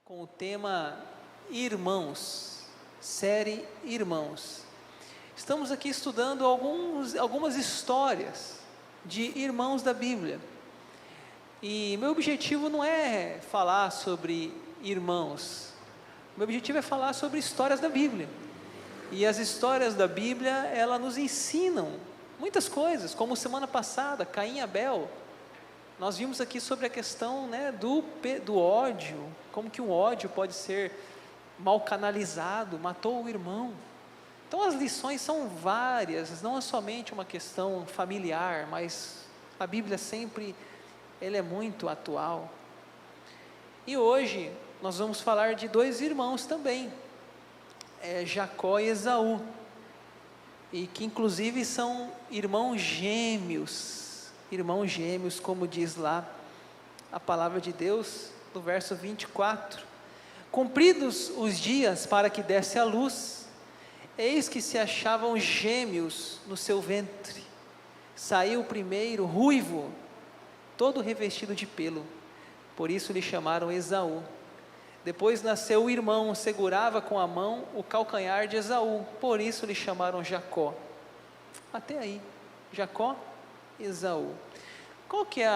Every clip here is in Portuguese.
com o tema Irmãos, série Irmãos. Estamos aqui estudando algumas histórias de irmãos da Bíblia. E meu objetivo não é falar sobre irmãos, meu objetivo é falar sobre histórias da Bíblia. E as histórias da Bíblia, elas nos ensinam muitas coisas, como semana passada, Caim e Abel. Nós vimos aqui sobre a questão, do ódio, como que um ódio pode ser mal canalizado, matou o irmão. Então as lições são várias, não é somente uma questão familiar, mas a Bíblia sempre, ela é muito atual. E hoje nós vamos falar de dois irmãos também, Jacó e Esaú, e que inclusive são irmãos gêmeos, como diz lá a palavra de Deus, no verso 24. Cumpridos os dias para que desse à luz, eis que se achavam gêmeos no seu ventre. Saiu o primeiro, ruivo, todo revestido de pelo, por isso lhe chamaram Esaú. Depois nasceu o irmão, segurava com a mão o calcanhar de Esaú, por isso lhe chamaram Jacó. Até aí, Jacó, Esaú. Qual que é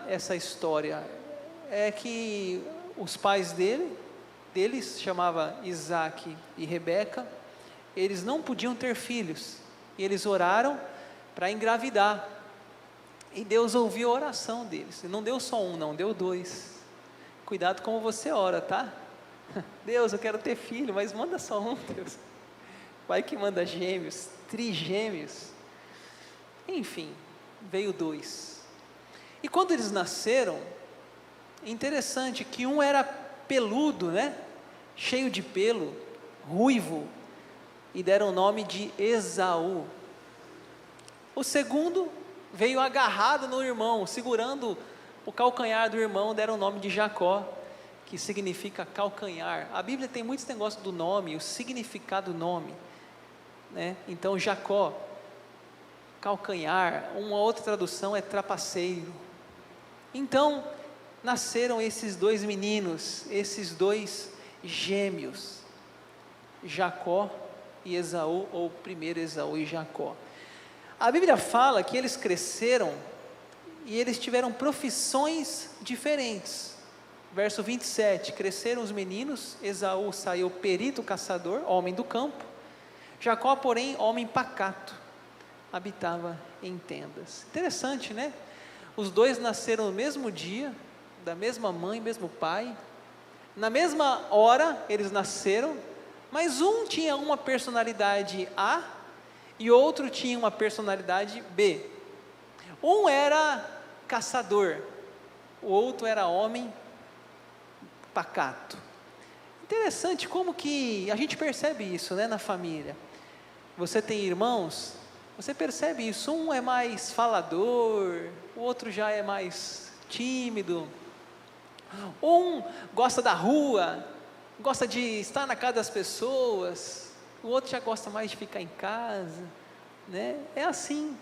essa história? É que os pais deles chamava Isaac e Rebeca, eles não podiam ter filhos, e eles oraram para engravidar, e Deus ouviu a oração deles, e não deu só um, não, deu dois. Cuidado como você ora, tá? Deus, eu quero ter filho, mas manda só um, Deus. Vai que manda gêmeos, trigêmeos. Enfim, veio dois. E quando eles nasceram, é interessante que um era peludo, cheio de pelo, ruivo, e deram o nome de Esaú. O segundo veio agarrado no irmão, segurando o calcanhar do irmão, deram o nome de Jacó, que significa calcanhar. A Bíblia tem muitos negócios do nome, o significado do nome, Então Jacó, calcanhar, uma outra tradução é trapaceiro. Então nasceram esses dois meninos, esses dois gêmeos, Jacó e Esaú, ou primeiro Esaú e Jacó. A Bíblia fala que eles cresceram e eles tiveram profissões diferentes. Verso 27, cresceram os meninos, Esaú saiu perito caçador, homem do campo, Jacó, porém, homem pacato, habitava em tendas. Interessante, Os dois nasceram no mesmo dia, da mesma mãe, mesmo pai, na mesma hora eles nasceram, mas um tinha uma personalidade A e outro tinha uma personalidade B. Um era caçador, o outro era homem pacato. Interessante como que a gente percebe isso, na família. Você tem irmãos, você percebe isso, um é mais falador, o outro já é mais tímido, um gosta da rua, gosta de estar na casa das pessoas, o outro já gosta mais de ficar em casa, É assim,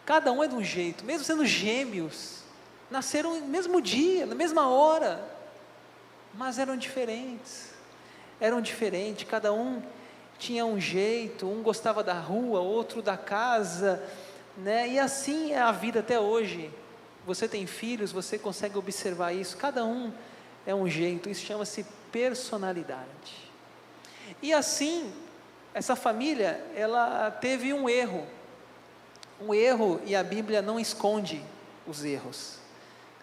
cada um é de um jeito, mesmo sendo gêmeos, nasceram no mesmo dia, na mesma hora, mas eram diferentes, cada um tinha um jeito, um gostava da rua, outro da casa, e assim é a vida até hoje. Você tem filhos, você consegue observar isso, cada um é um jeito, isso chama-se personalidade. E assim, essa família, ela teve um erro, e a Bíblia não esconde os erros,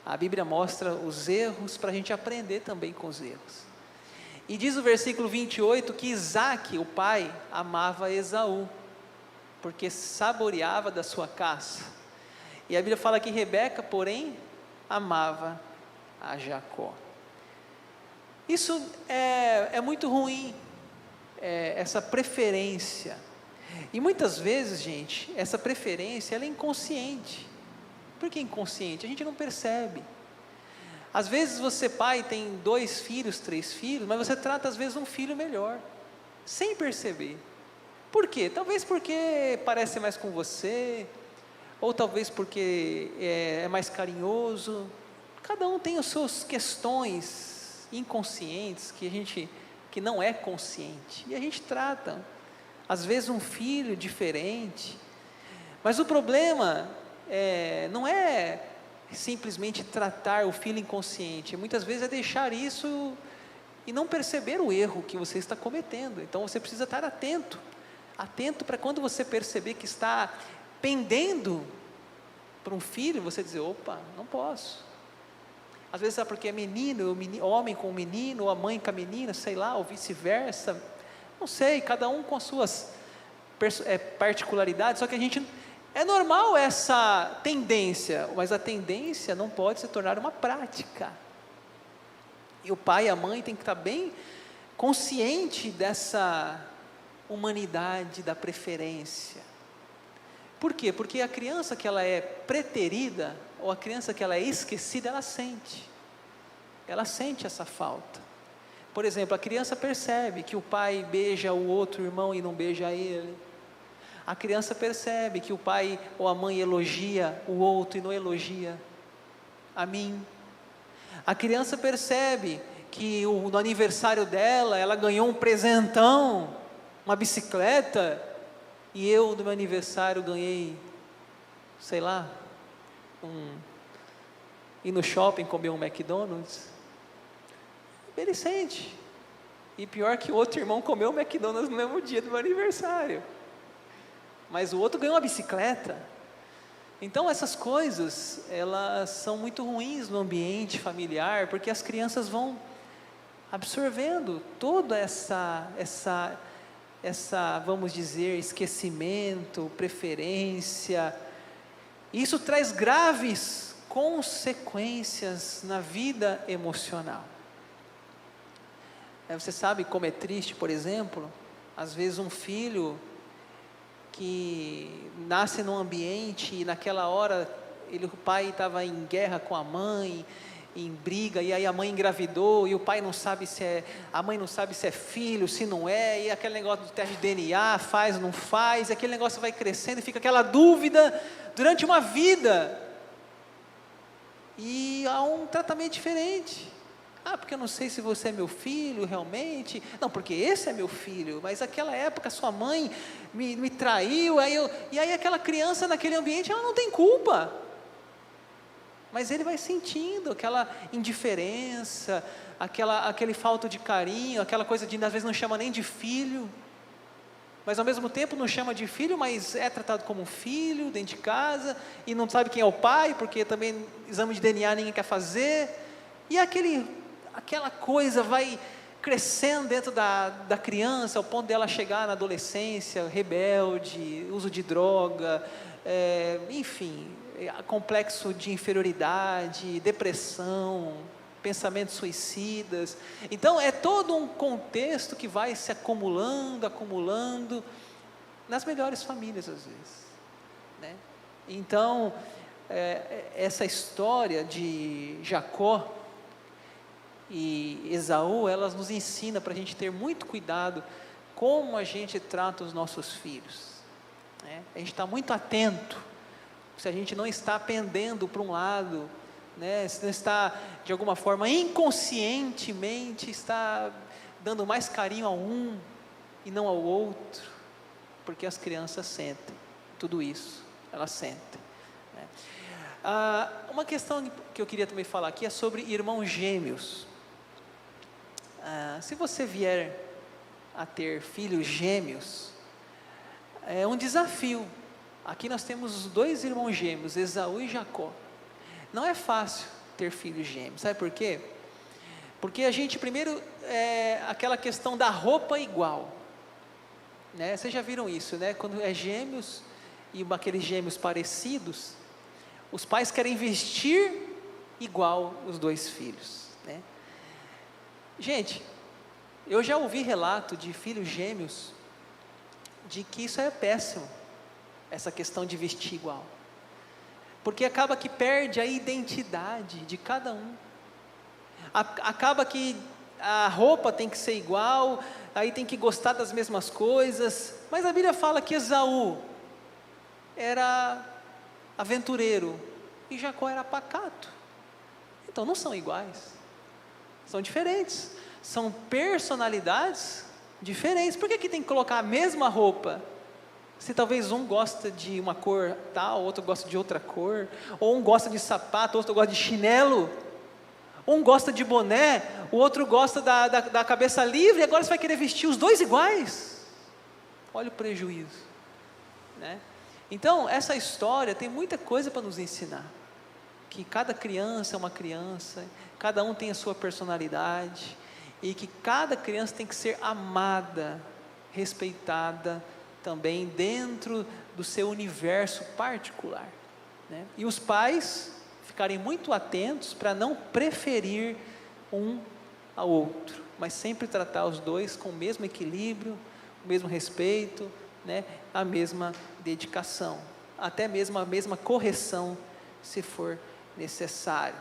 a Bíblia mostra os erros para a gente aprender também com os erros. E diz o versículo 28 que Isaac, o pai, amava Esaú, porque saboreava da sua caça. E a Bíblia fala que Rebeca, porém, amava a Jacó. Isso é muito ruim, essa preferência. E muitas vezes, gente, essa preferência, ela é inconsciente. Por que inconsciente? A gente não percebe. Às vezes você, pai, tem 2 filhos, 3 filhos, mas você trata às vezes um filho melhor, sem perceber. Por quê? Talvez porque parece mais com você, ou talvez porque é mais carinhoso. Cada um tem as suas questões inconscientes que não é consciente, e a gente trata, às vezes, um filho diferente, mas o problema não é simplesmente tratar o filho inconsciente, muitas vezes é deixar isso e não perceber o erro que você está cometendo. Então você precisa estar atento para quando você perceber que está pendendo para um filho, você dizer, opa, não posso. Às vezes é porque é menino, homem com menino, ou a mãe com a menina, sei lá, ou vice-versa, não sei, cada um com as suas particularidades, só que é normal essa tendência, mas a tendência não pode se tornar uma prática, e o pai e a mãe tem que estar bem consciente dessa humanidade da preferência. Por quê? Porque a criança que ela é preterida, ou a criança que ela é esquecida, ela sente essa falta. Por exemplo, a criança percebe que o pai beija o outro irmão e não beija ele. A criança percebe que o pai ou a mãe elogia o outro e não elogia a mim. A criança percebe que no aniversário dela, ela ganhou um presentão, uma bicicleta, e eu no meu aniversário ganhei, sei lá, ir no shopping comer um McDonald's. Ele sente. E pior que o outro irmão comeu o McDonald's no mesmo dia do meu aniversário, mas o outro ganhou uma bicicleta. Então essas coisas, elas são muito ruins no ambiente familiar, porque as crianças vão absorvendo toda essa vamos dizer, esquecimento, preferência. Isso traz graves consequências na vida emocional. Você sabe como é triste, por exemplo, às vezes um filho que nasce num ambiente e naquela hora o pai estava em guerra com a mãe, em briga, e aí a mãe engravidou, e o pai não sabe a mãe não sabe se é filho, se não é, e aquele negócio do teste de DNA, faz ou não faz, e aquele negócio vai crescendo, e fica aquela dúvida durante uma vida, e há um tratamento diferente. Porque eu não sei se você é meu filho realmente, não, porque esse é meu filho, mas naquela época sua mãe me traiu, e aí aquela criança naquele ambiente, ela não tem culpa, mas ele vai sentindo aquela indiferença, aquele falta de carinho, aquela coisa de às vezes não chama nem de filho, mas ao mesmo tempo não chama de filho, mas é tratado como um filho dentro de casa, e não sabe quem é o pai, porque também exame de DNA ninguém quer fazer, e aquela coisa vai crescendo dentro da criança, ao ponto dela chegar na adolescência, rebelde, uso de droga, enfim, complexo de inferioridade, depressão, pensamentos suicidas. Então é todo um contexto que vai se acumulando nas melhores famílias às vezes, né? Então essa história de Jacó e Esaú, elas nos ensinam para a gente ter muito cuidado como a gente trata os nossos filhos, né? A gente está muito atento se a gente não está pendendo para um lado, né? Se não está de alguma forma inconscientemente está dando mais carinho a um e não ao outro, porque as crianças sentem tudo isso, elas sentem, né? Uma questão que eu queria também falar aqui é sobre irmãos gêmeos. Se você vier a ter filhos gêmeos, é um desafio. Aqui nós temos os dois irmãos gêmeos, Esaú e Jacó. Não é fácil ter filhos gêmeos, sabe por quê? Porque a gente primeiro, aquela questão da roupa igual, né? Vocês já viram isso, né? Quando é gêmeos e aqueles gêmeos parecidos, os pais querem vestir igual os dois filhos, né? Gente, eu já ouvi relato de filhos gêmeos, de que isso é péssimo, essa questão de vestir igual, porque acaba que perde a identidade de cada um, acaba que a roupa tem que ser igual, aí tem que gostar das mesmas coisas, mas a Bíblia fala que Esaú era aventureiro, e Jacó era pacato, então não são iguais, são diferentes, são personalidades diferentes. Por que que tem que colocar a mesma roupa? Se talvez um gosta de uma cor tal, outro gosta de outra cor, ou um gosta de sapato, outro gosta de chinelo, um gosta de boné, o outro gosta da cabeça livre, agora você vai querer vestir os dois iguais? Olha o prejuízo, né? Então, essa história tem muita coisa para nos ensinar, que cada criança é uma criança, cada um tem a sua personalidade, e que cada criança tem que ser amada, respeitada, também dentro do seu universo particular, né? E os pais ficarem muito atentos para não preferir um ao outro, mas sempre tratar os dois com o mesmo equilíbrio, o mesmo respeito, né? A mesma dedicação, até mesmo a mesma correção, se for necessário.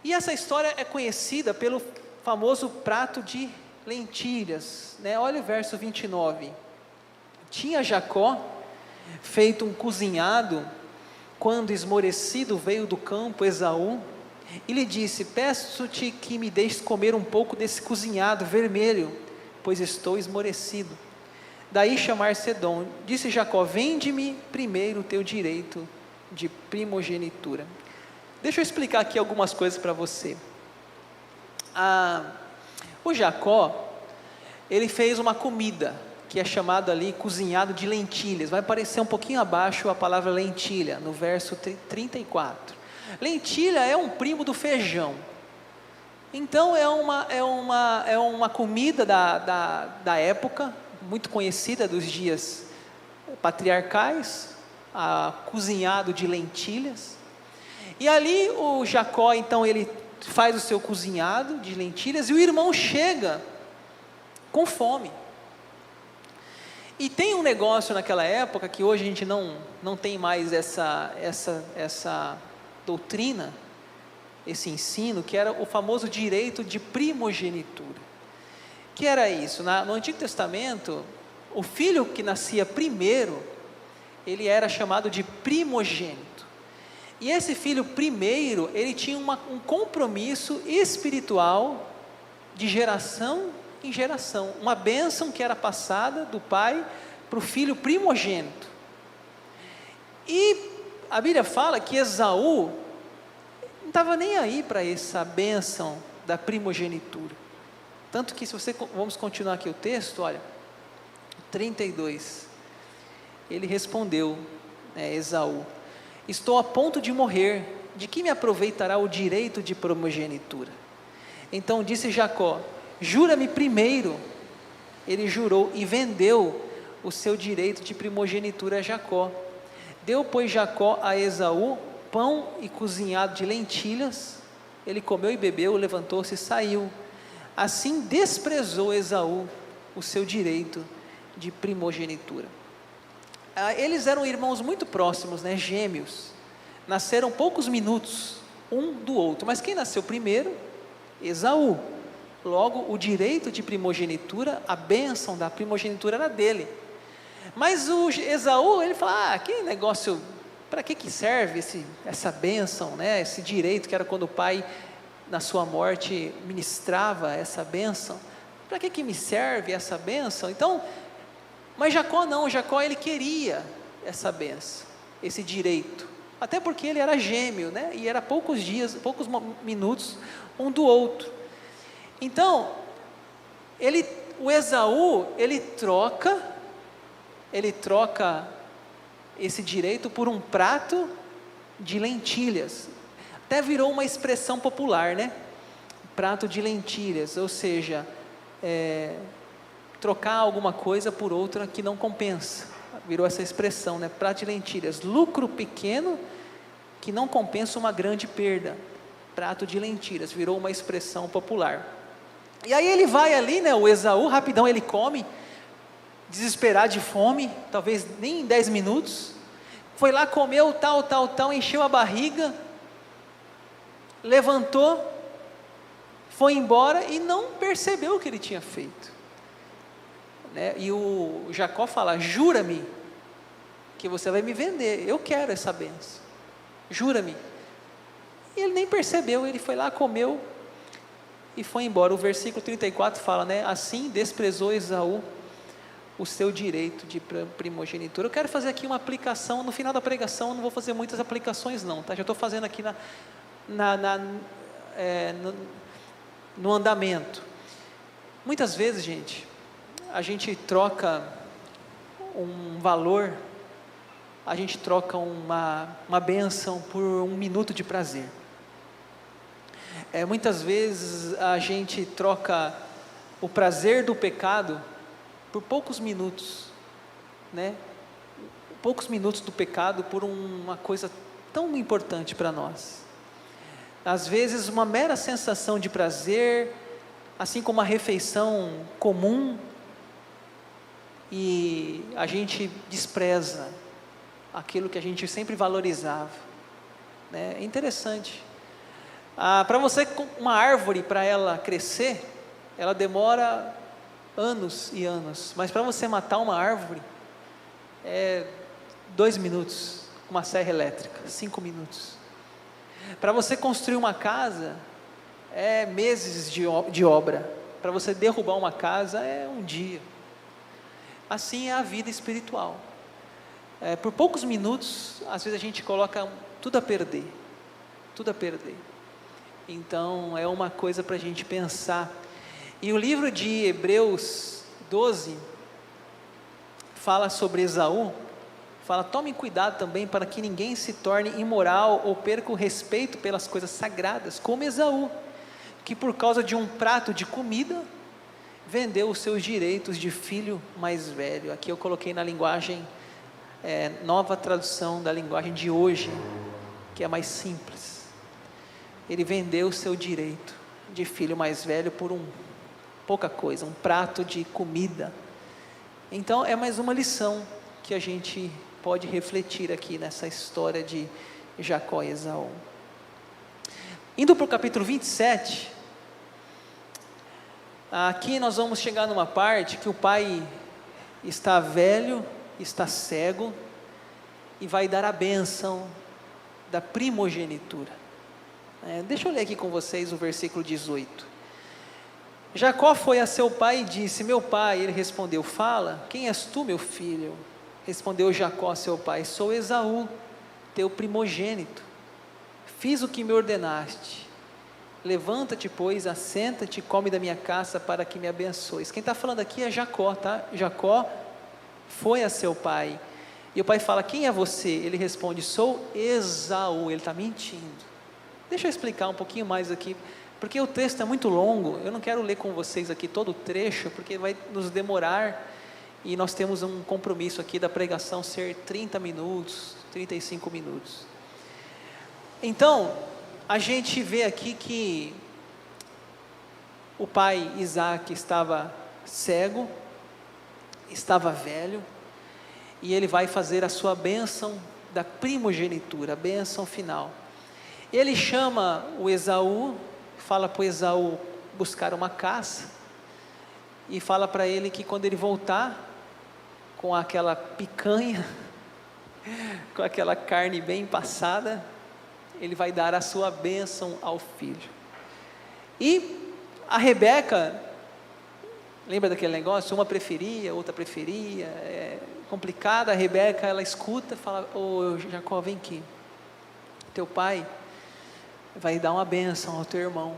E essa história é conhecida pelo famoso prato de lentilhas, né? Olha o verso 29. Tinha Jacó feito um cozinhado, quando esmorecido veio do campo Esaú, e lhe disse: peço-te que me deixes comer um pouco desse cozinhado vermelho, pois estou esmorecido. Daí chamar-se Edom. Disse Jacó: vende-me primeiro o teu direito de primogenitura. Deixa eu explicar aqui algumas coisas para você. O Jacó, ele fez uma comida, que é chamado ali cozinhado de lentilhas. Vai aparecer um pouquinho abaixo a palavra lentilha, no verso 34. Lentilha é um primo do feijão. Então é uma comida da época, muito conhecida dos dias patriarcais, cozinhado de lentilhas. E ali o Jacó, então, ele faz o seu cozinhado de lentilhas, e o irmão chega com fome. E tem um negócio naquela época, que hoje a gente não tem mais essa doutrina, esse ensino, que era o famoso direito de primogenitura. Que era isso? No Antigo Testamento, o filho que nascia primeiro, ele era chamado de primogênito. E esse filho primeiro, ele tinha um compromisso espiritual de geração em geração, uma bênção que era passada do pai para o filho primogênito. E a Bíblia fala que Esaú não estava nem aí para essa bênção da primogenitura, tanto que, vamos continuar aqui o texto, olha, 32, ele respondeu, Esaú: estou a ponto de morrer, de que me aproveitará o direito de primogenitura? Então disse Jacó: jura-me primeiro. Ele jurou e vendeu o seu direito de primogenitura a Jacó. Deu, pois, Jacó a Esaú pão e cozinhado de lentilhas. Ele comeu e bebeu, levantou-se e saiu. Assim desprezou Esaú o seu direito de primogenitura. Eles eram irmãos muito próximos, né? Gêmeos. Nasceram poucos minutos um do outro. Mas quem nasceu primeiro? Esaú. Logo, o direito de primogenitura, a bênção da primogenitura era dele. Mas o Esaú, ele fala: que negócio, para que serve essa bênção, né? Esse direito que era quando o pai, na sua morte, ministrava essa bênção. Para que me serve essa bênção? Então, mas Jacó não, Jacó ele queria essa bênção, esse direito, até porque ele era gêmeo, né? E era poucos dias, poucos minutos um do outro. Então, o Esaú, ele troca esse direito por um prato de lentilhas. Até virou uma expressão popular, né? Prato de lentilhas, ou seja, trocar alguma coisa por outra que não compensa. Virou essa expressão, né? Prato de lentilhas, lucro pequeno que não compensa uma grande perda. Prato de lentilhas, virou uma expressão popular. E aí ele vai ali, né, o Esaú, rapidão ele come, desesperado de fome, talvez nem em 10 minutos, foi lá, comeu tal, encheu a barriga, levantou, foi embora e não percebeu o que ele tinha feito, né? E o Jacó fala: jura-me que você vai me vender, eu quero essa bênção, jura-me. E ele nem percebeu, ele foi lá, comeu, e foi embora. O versículo 34 fala, né? Assim desprezou Esaú o seu direito de primogenitura. Eu quero fazer aqui uma aplicação, no final da pregação eu não vou fazer muitas aplicações não, tá? Já estou fazendo aqui no andamento. Muitas vezes, gente, a gente troca um valor, a gente troca uma bênção por um minuto de prazer. Muitas vezes a gente troca o prazer do pecado por poucos minutos, né? Poucos minutos do pecado por uma coisa tão importante para nós. Às vezes uma mera sensação de prazer, assim como uma refeição comum, e a gente despreza aquilo que a gente sempre valorizava, né? É interessante. Para você, uma árvore, para ela crescer, ela demora anos e anos, mas para você matar uma árvore, 2 minutos, com uma serra elétrica, 5 minutos. Para você construir uma casa, meses de obra. Para você derrubar uma casa, um dia. Assim é a vida espiritual. Por poucos minutos, às vezes a gente coloca tudo a perder, tudo a perder. Então é uma coisa para a gente pensar. E o livro de Hebreus 12 fala sobre Esaú, fala: tomem cuidado também para que ninguém se torne imoral ou perca o respeito pelas coisas sagradas, como Esaú, que por causa de um prato de comida vendeu os seus direitos de filho mais velho. Aqui eu coloquei na linguagem, nova tradução da linguagem de hoje, que é mais simples. Ele vendeu o seu direito de filho mais velho por pouca coisa, um prato de comida. Então é mais uma lição que a gente pode refletir aqui nessa história de Jacó e Esaú. Indo para o capítulo 27, aqui nós vamos chegar numa parte que o pai está velho, está cego, e vai dar a bênção da primogenitura. Deixa eu ler aqui com vocês o versículo 18. Jacó foi a seu pai e disse: meu pai. Ele respondeu: fala, quem és tu, meu filho? Respondeu Jacó a seu pai: sou Esaú, teu primogênito. Fiz o que me ordenaste. Levanta-te, pois, assenta-te e come da minha caça para que me abençoes. Quem está falando aqui é Jacó, tá? Jacó foi a seu pai. E o pai fala: quem é você? Ele responde: sou Esaú. Ele está mentindo. Deixa eu explicar um pouquinho mais aqui, porque o texto é muito longo. Eu não quero ler com vocês aqui todo o trecho, porque vai nos demorar, e nós temos um compromisso aqui da pregação ser 30 minutos, 35 minutos. Então, a gente vê aqui que o pai Isaac estava cego, estava velho, e ele vai fazer a sua bênção da primogenitura, a bênção final. Ele chama o Esaú, fala para o Esaú buscar uma caça, e fala para ele que quando ele voltar com aquela picanha, com aquela carne bem passada, ele vai dar a sua bênção ao filho. E a Rebeca, lembra daquele negócio? Uma preferia, outra preferia, complicada. A Rebeca, ela escuta, fala: ô Jacó, vem aqui, teu pai vai dar uma bênção ao teu irmão,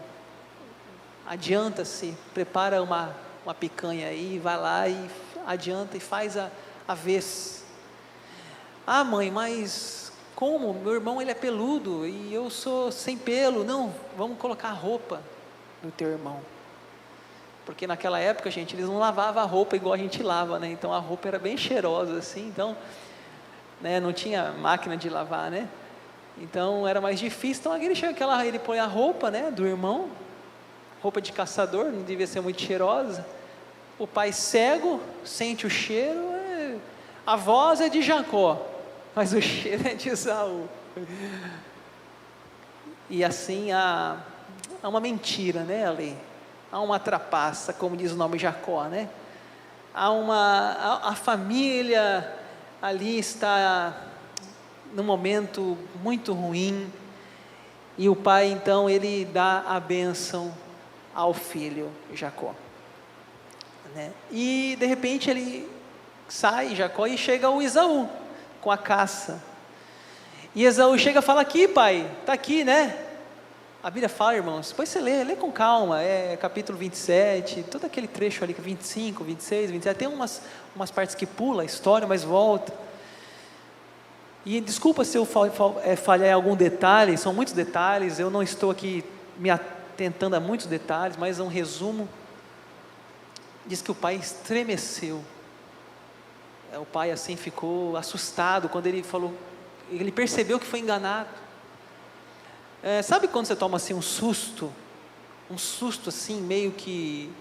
adianta-se, prepara uma picanha aí, vai lá e adianta e faz a vez. Ah, mãe, mas como? Meu irmão, ele é peludo e eu sou sem pelo. Não, vamos colocar a roupa do teu irmão, porque naquela época, gente, eles não lavavam a roupa igual a gente lava, né? Então a roupa era bem cheirosa assim, então, né, não tinha máquina de lavar, né? Então era mais difícil. Então ele põe a roupa, né, do irmão, roupa de caçador, não devia ser muito cheirosa. O pai cego sente o cheiro, a voz é de Jacó, mas o cheiro é de Esaú. E assim há uma mentira, né, ali, há uma trapaça, como diz o nome Jacó, né? A família ali está num momento muito ruim, e o pai então ele dá a bênção ao filho Jacó, né? E de repente ele sai, Jacó, e chega o Esaú com a caça. E Esaú chega e fala: aqui, pai, está aqui, né? A Bíblia fala, irmãos, depois você lê com calma, capítulo 27, todo aquele trecho ali, 25, 26, 27, tem umas partes que pula a história, mas volta. E desculpa se eu falhar em algum detalhe, são muitos detalhes, eu não estou aqui me atentando a muitos detalhes, mas um resumo. Diz que o pai estremeceu. O pai assim ficou assustado quando ele falou, ele percebeu que foi enganado. Sabe quando você toma assim um susto assim, meio que,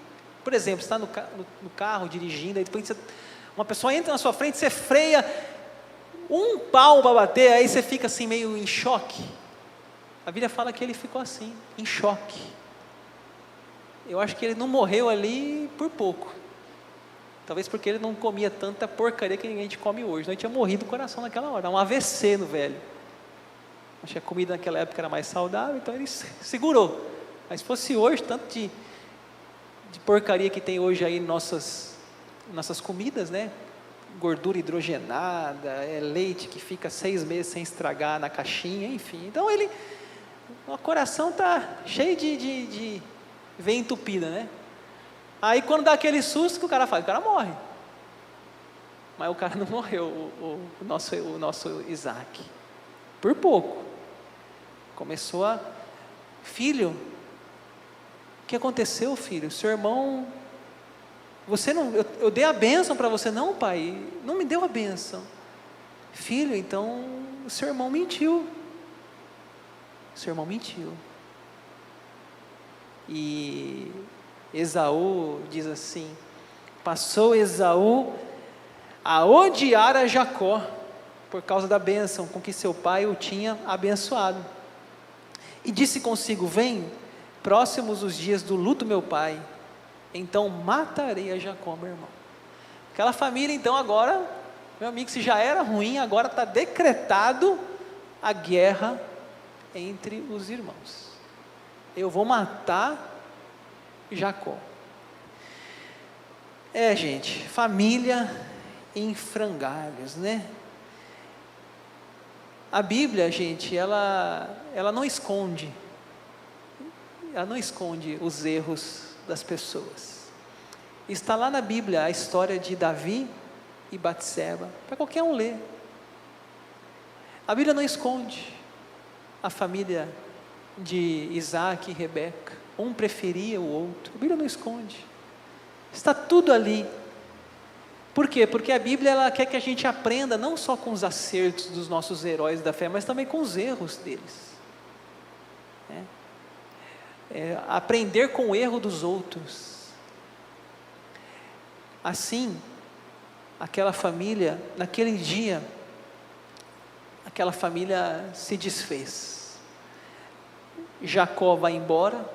por exemplo, você está no carro dirigindo, aí depois uma pessoa entra na sua frente, você freia, um pau para bater, aí você fica assim meio em choque. A Bíblia fala que ele ficou assim, em choque. Eu acho que ele não morreu ali por pouco, talvez porque ele não comia tanta porcaria que a gente come hoje, não, ele tinha morrido do coração naquela hora, um AVC no velho. Acho que a comida naquela época era mais saudável, então ele segurou. Mas se fosse hoje, tanto de porcaria que tem hoje aí em nossas comidas, né? Gordura hidrogenada, leite que fica 6 meses sem estragar na caixinha, enfim. Então o coração está cheio de veia entupida, né? Aí quando dá aquele susto, que o cara faz? O cara morre. Mas o cara não morreu, o nosso Isaac. Por pouco. Começou filho, o que aconteceu, filho? Seu irmão, você não, eu dei a bênção para você, não, pai, não me deu a bênção. Filho, então o seu irmão mentiu. Seu irmão mentiu. E Esaú diz assim: passou Esaú a odiar a Jacó por causa da bênção com que seu pai o tinha abençoado. E disse consigo: vem, próximos os dias do luto meu pai, então matarei a Jacó, meu irmão. Aquela família então agora, meu amigo, se já era ruim, agora está decretado a guerra entre os irmãos. Eu vou matar Jacó. Gente, família em frangalhos, né? A Bíblia, gente, ela não esconde os erros das pessoas. Está lá na Bíblia a história de Davi e Batseba, para qualquer um ler. A Bíblia não esconde a família de Isaac e Rebeca, um preferia o outro, a Bíblia não esconde, está tudo ali. Por quê? Porque a Bíblia ela quer que a gente aprenda não só com os acertos dos nossos heróis da fé, mas também com os erros deles. Aprender com o erro dos outros. Assim, aquela família, naquele dia, aquela família se desfez. Jacó vai embora,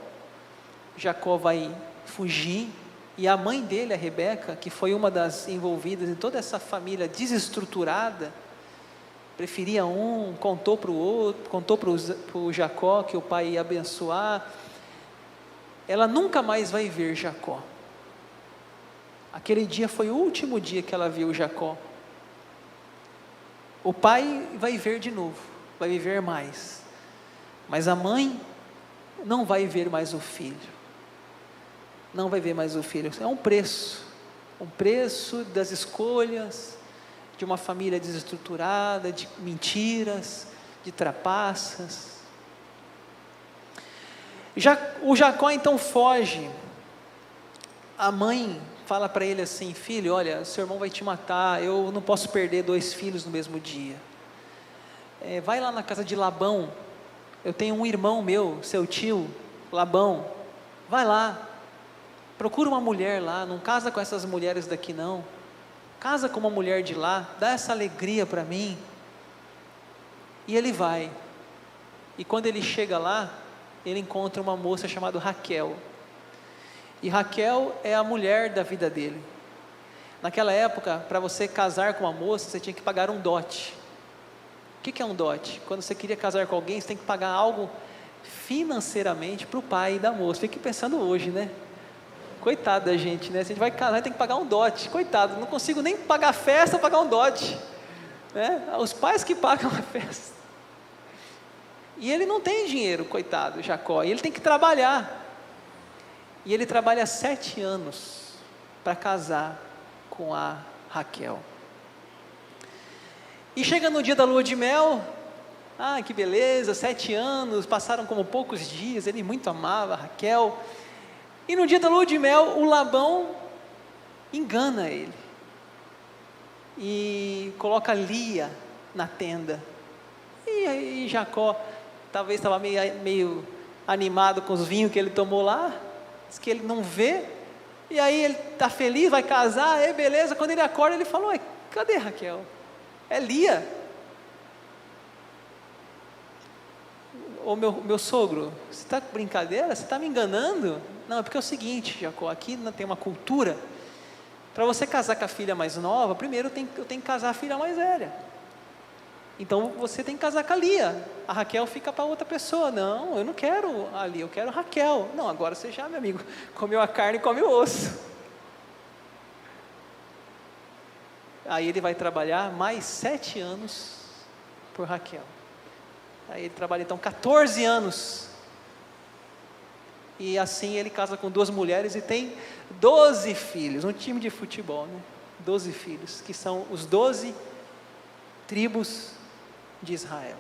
Jacó vai fugir, e a mãe dele, a Rebeca, que foi uma das envolvidas em toda essa família desestruturada, preferia contou para o outro, contou para o Jacó que o pai ia abençoar. Ela nunca mais vai ver Jacó. Aquele dia foi o último dia que ela viu Jacó. O pai vai ver de novo, vai viver mais, mas a mãe não vai ver mais o filho. Não vai ver mais o filho. É um preço das escolhas de uma família desestruturada, de mentiras, de trapaças. O Jacó então foge. A mãe fala para ele assim: filho, olha, seu irmão vai te matar, eu não posso perder 2 filhos no mesmo dia. Vai lá na casa de Labão, eu tenho um irmão meu, seu tio, Labão, vai lá, procura uma mulher lá, não casa com essas mulheres daqui não, casa com uma mulher de lá, dá essa alegria para mim. E ele vai, e quando ele chega lá, ele encontra uma moça chamada Raquel, e Raquel é a mulher da vida dele. Naquela época, para você casar com uma moça, você tinha que pagar um dote. O que é um dote? Quando você queria casar com alguém, você tem que pagar algo financeiramente para o pai da moça. Fique pensando hoje, né? Coitado da gente, né? Se a gente vai casar, tem que pagar um dote. Coitado, não consigo nem pagar festa, pagar um dote, né? Os pais que pagam a festa. E ele não tem dinheiro, coitado, Jacó. E ele tem que trabalhar. E ele trabalha 7 anos para casar com a Raquel. E chega no dia da lua de mel. Ah, que beleza, 7 anos, passaram como poucos dias. Ele muito amava a Raquel. E no dia da lua de mel, o Labão engana ele. E coloca Lia na tenda. E aí Jacó, talvez estava meio animado com os vinhos que ele tomou lá. Diz que ele não vê. E aí ele está feliz, vai casar, beleza. Quando ele acorda, ele falou, cadê Raquel? É Lia. Ô meu sogro, você está com brincadeira? Você está me enganando? Não, é porque é o seguinte, Jacó, aqui não tem uma cultura. Para você casar com a filha mais nova, primeiro eu tenho que casar a filha mais velha. Então você tem que casar com a Lia. A Raquel fica para outra pessoa. Não, eu não quero a Lia, eu quero a Raquel. Não, agora você já, meu amigo, comeu a carne e come o osso. Aí ele vai trabalhar mais 7 anos por Raquel. Aí ele trabalha então 14 anos. E assim ele casa com 2 mulheres e tem 12 filhos. Um time de futebol, né? 12 filhos, que são os 12 tribos de Israel.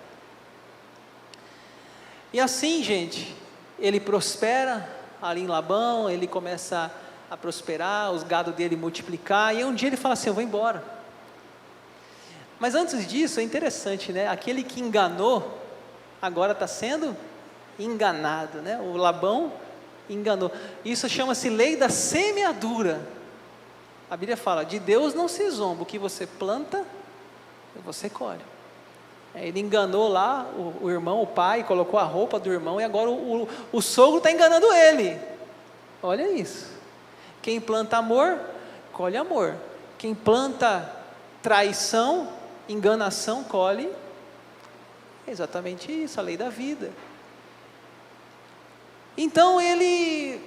E assim, gente, ele prospera ali em Labão, ele começa a prosperar, os gado dele multiplicar, e um dia ele fala assim, eu vou embora. Mas antes disso, é interessante, né? Aquele que enganou, agora está sendo enganado, né? O Labão enganou. Isso chama-se lei da semeadura. A Bíblia fala, de Deus não se zomba, o que você planta, você colhe. Ele enganou lá o irmão, o pai, colocou a roupa do irmão, e agora o sogro está enganando ele. Olha isso. Quem planta amor, colhe amor. Quem planta traição, enganação, colhe. É exatamente isso, a lei da vida. Então ele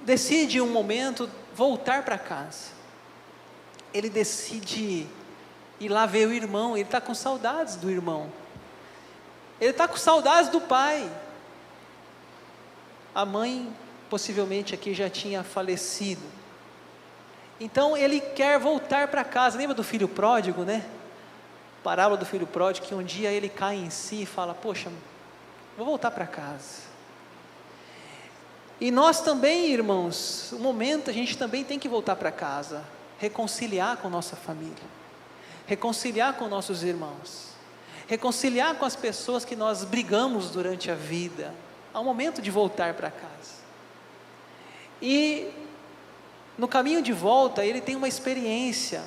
decide um momento voltar para casa. Ele decide ir lá ver o irmão. Ele está com saudades do irmão. Ele está com saudades do pai. A mãe possivelmente aqui já tinha falecido. Então ele quer voltar para casa. Lembra do filho pródigo, né? Parábola do filho pródigo, que um dia ele cai em si e fala, poxa, vou voltar para casa. E nós também, irmãos, um momento a gente também tem que voltar para casa, reconciliar com nossa família, reconciliar com nossos irmãos, reconciliar com as pessoas que nós brigamos durante a vida. Há um momento de voltar para casa. E no caminho de volta ele tem uma experiência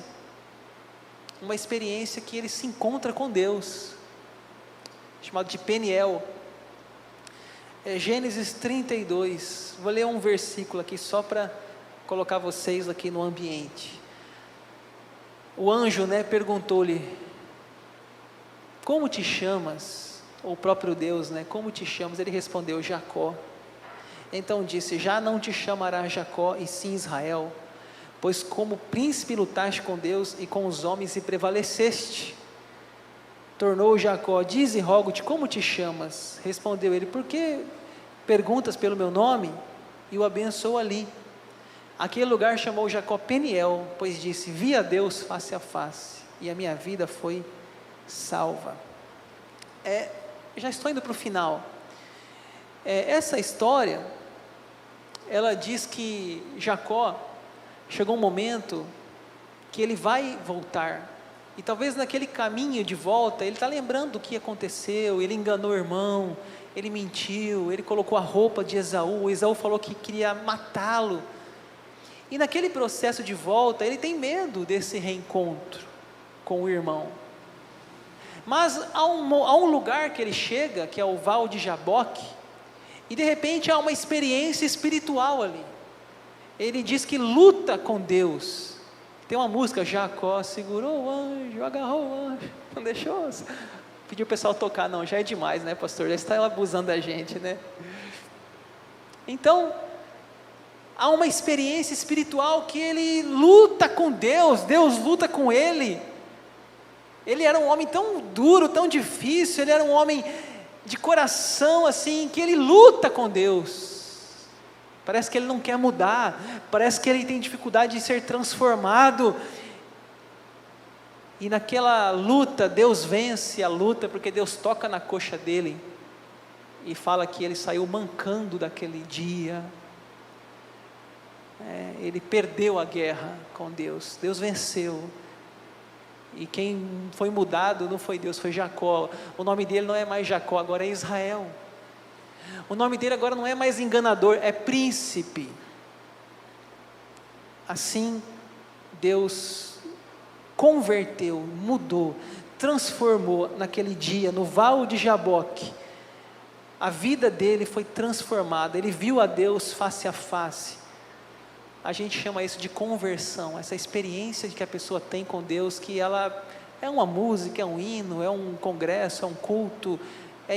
que ele se encontra com Deus, chamado de Peniel. Gênesis 32, vou ler um versículo aqui só para colocar vocês aqui no ambiente. O anjo, perguntou-lhe, como te chamas? Ou o próprio Deus, como te chamas? Ele respondeu, Jacó. Então disse, já não te chamará Jacó e sim Israel, pois como príncipe lutaste com Deus e com os homens e prevaleceste. Tornou Jacó, diz e rogo-te, como te chamas? Respondeu ele, por que perguntas pelo meu nome? E o abençoou ali. Aquele lugar chamou Jacó Peniel, pois disse, vi a Deus face a face, e a minha vida foi salva. Já estou indo para o final. Essa história, ela diz que Jacó, chegou um momento que ele vai voltar, e talvez naquele caminho de volta, ele está lembrando do que aconteceu, ele enganou o irmão, ele mentiu, ele colocou a roupa de Esaú, Esaú falou que queria matá-lo, e naquele processo de volta, ele tem medo desse reencontro com o irmão, mas há um lugar que ele chega, que é o Val de Jaboque, e de repente há uma experiência espiritual ali, ele diz que luta com Deus. Tem uma música, Jacó segurou o anjo, agarrou o anjo, não deixou. Pedir o pessoal tocar, não, já é demais, né, pastor? Já está abusando da gente, né? Então, há uma experiência espiritual que ele luta com Deus, Deus luta com ele. Ele era um homem tão duro, tão difícil, ele era um homem de coração assim, que ele luta com Deus. Parece que ele não quer mudar, parece que ele tem dificuldade de ser transformado. E naquela luta, Deus vence a luta, porque Deus toca na coxa dele, e fala que ele saiu mancando daquele dia. Ele perdeu a guerra com Deus, Deus venceu. E quem foi mudado não foi Deus, foi Jacó. O nome dele não é mais Jacó, agora é Israel. O nome dele agora não é mais enganador, é príncipe. Assim, Deus converteu, mudou, transformou naquele dia, no Val de Jaboque. A vida dele foi transformada, ele viu a Deus face a face. A gente chama isso de conversão, essa experiência que a pessoa tem com Deus, que ela é uma música, é um hino, é um congresso, é um culto, é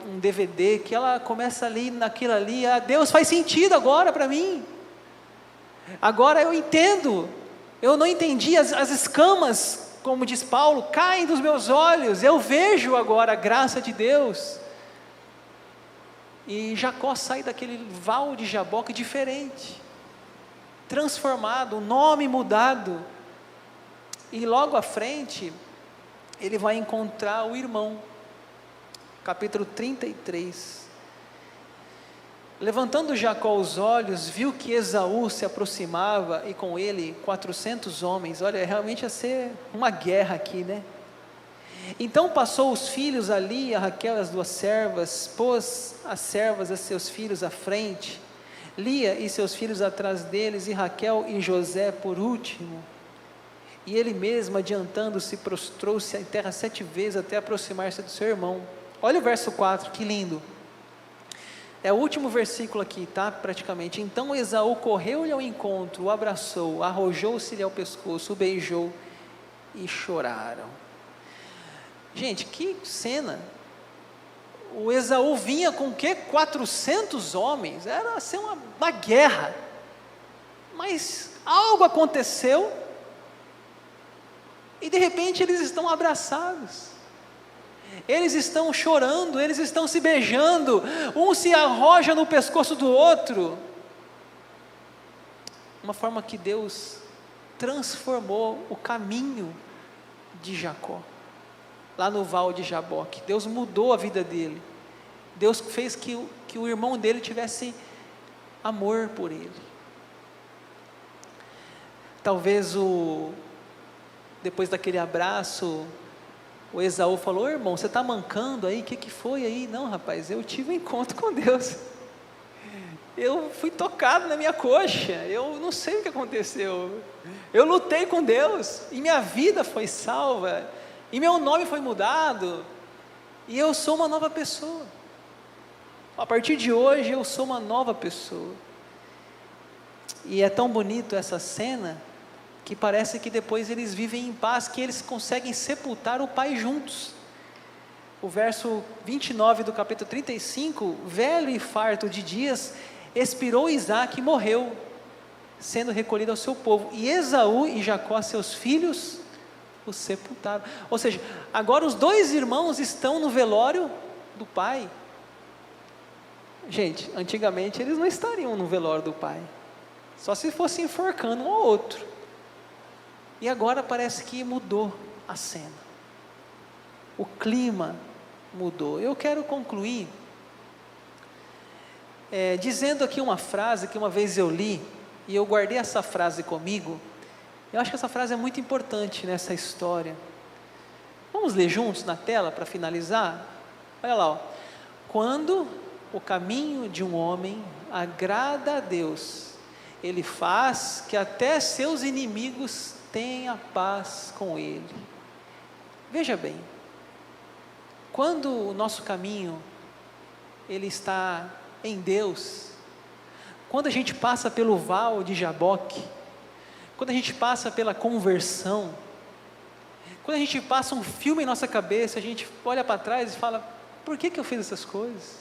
um DVD, que ela começa ali, naquilo ali, Deus faz sentido agora para mim, agora eu entendo, eu não entendi, as escamas, como diz Paulo, caem dos meus olhos, eu vejo agora a graça de Deus. E Jacó sai daquele Val de Jaboque diferente, transformado, o nome mudado, e logo à frente, ele vai encontrar o irmão, capítulo 33, levantando Jacó os olhos, viu que Esaú se aproximava, e com ele 400 homens, olha, realmente ia ser uma guerra aqui, né? Então passou os filhos ali, a Raquel e as duas servas, pôs as servas a seus filhos à frente, Lia e seus filhos atrás deles, e Raquel e José por último. E ele mesmo, adiantando-se, prostrou-se em terra 7 vezes, até aproximar-se do seu irmão. Olha o verso 4, que lindo. É o último versículo aqui, tá? Praticamente. Então Esaú correu-lhe ao encontro, o abraçou, arrojou-se-lhe ao pescoço, o beijou, e choraram. Gente, que cena! O Esaú vinha com o quê? 400 homens, era assim uma guerra, mas algo aconteceu, e de repente eles estão abraçados, eles estão chorando, eles estão se beijando, um se arroja no pescoço do outro, uma forma que Deus transformou o caminho de Jacó, lá no Val de Jaboque. Deus mudou a vida dele, Deus fez que o irmão dele tivesse amor por ele. Talvez depois daquele abraço, o Esaú falou: "Ô irmão, você está mancando aí, o que foi aí?" "Não rapaz, eu tive um encontro com Deus, eu fui tocado na minha coxa, eu não sei o que aconteceu, eu lutei com Deus, e minha vida foi salva, e meu nome foi mudado, e eu sou uma nova pessoa, a partir de hoje eu sou uma nova pessoa." E é tão bonito essa cena, que parece que depois eles vivem em paz, que eles conseguem sepultar o pai juntos. O verso 29 do capítulo 35, velho e farto de dias, expirou Isaque e morreu, sendo recolhido ao seu povo, e Esaú e Jacó, seus filhos, o sepultaram. Ou seja, agora os dois irmãos estão no velório do pai. Gente, antigamente eles não estariam no velório do pai, só se fosse enforcando um ao outro. E agora parece que mudou a cena, o clima mudou. Eu quero concluir dizendo aqui uma frase que uma vez eu li, e eu guardei essa frase comigo. Eu acho que essa frase é muito importante nessa história. Vamos ler juntos na tela para finalizar? Olha lá, ó. Quando o caminho de um homem agrada a Deus, ele faz que até seus inimigos tenha paz com ele. Veja bem, quando o nosso caminho ele está em Deus, quando a gente passa pelo Val de Jaboque, quando a gente passa pela conversão, Quando a gente passa um filme em nossa cabeça, a gente olha para trás e fala, por que eu fiz essas coisas?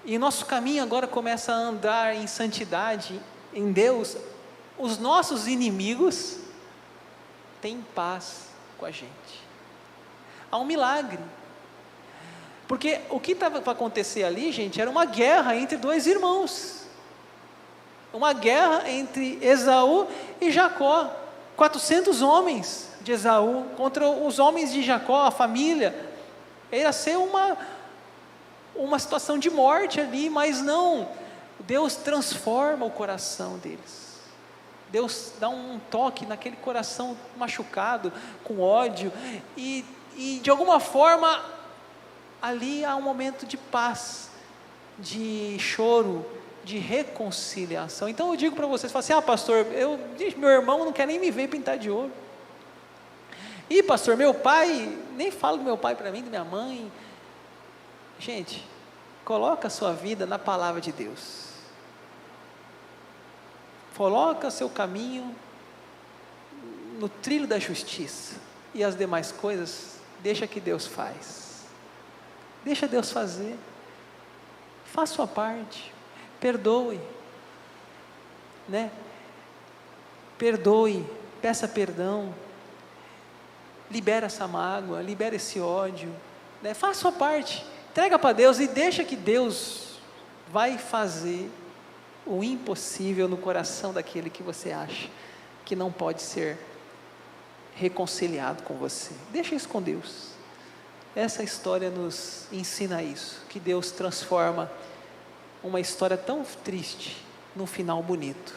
E nosso caminho agora começa a andar em santidade, em Deus. Os nossos inimigos têm paz com a gente. Há um milagre. Porque o que estava para acontecer ali, gente, era uma guerra entre dois irmãos. Uma guerra entre Esaú e Jacó. 400 homens de Esaú contra os homens de Jacó, a família. Ia ser uma situação de morte ali, mas não. Deus transforma o coração deles. Deus dá um toque naquele coração machucado, com ódio, e de alguma forma, ali há um momento de paz, de choro, de reconciliação. Então eu digo para vocês, falo assim, pastor, meu irmão não quer nem me ver pintar de ouro. E pastor, meu pai, nem falo do meu pai para mim, da minha mãe. Gente, coloca a sua vida na palavra de Deus. Coloca seu caminho no trilho da justiça, e as demais coisas, deixa que Deus faz. Deixa Deus fazer. Faça a sua parte. Perdoe. Né? Perdoe. Peça perdão. Libera essa mágoa, libera esse ódio. Né? Faça a sua parte. Entrega para Deus e deixa que Deus vai fazer o impossível no coração daquele que você acha que não pode ser reconciliado com você. Deixa isso com Deus. Essa história nos ensina isso, que Deus transforma uma história tão triste num final bonito.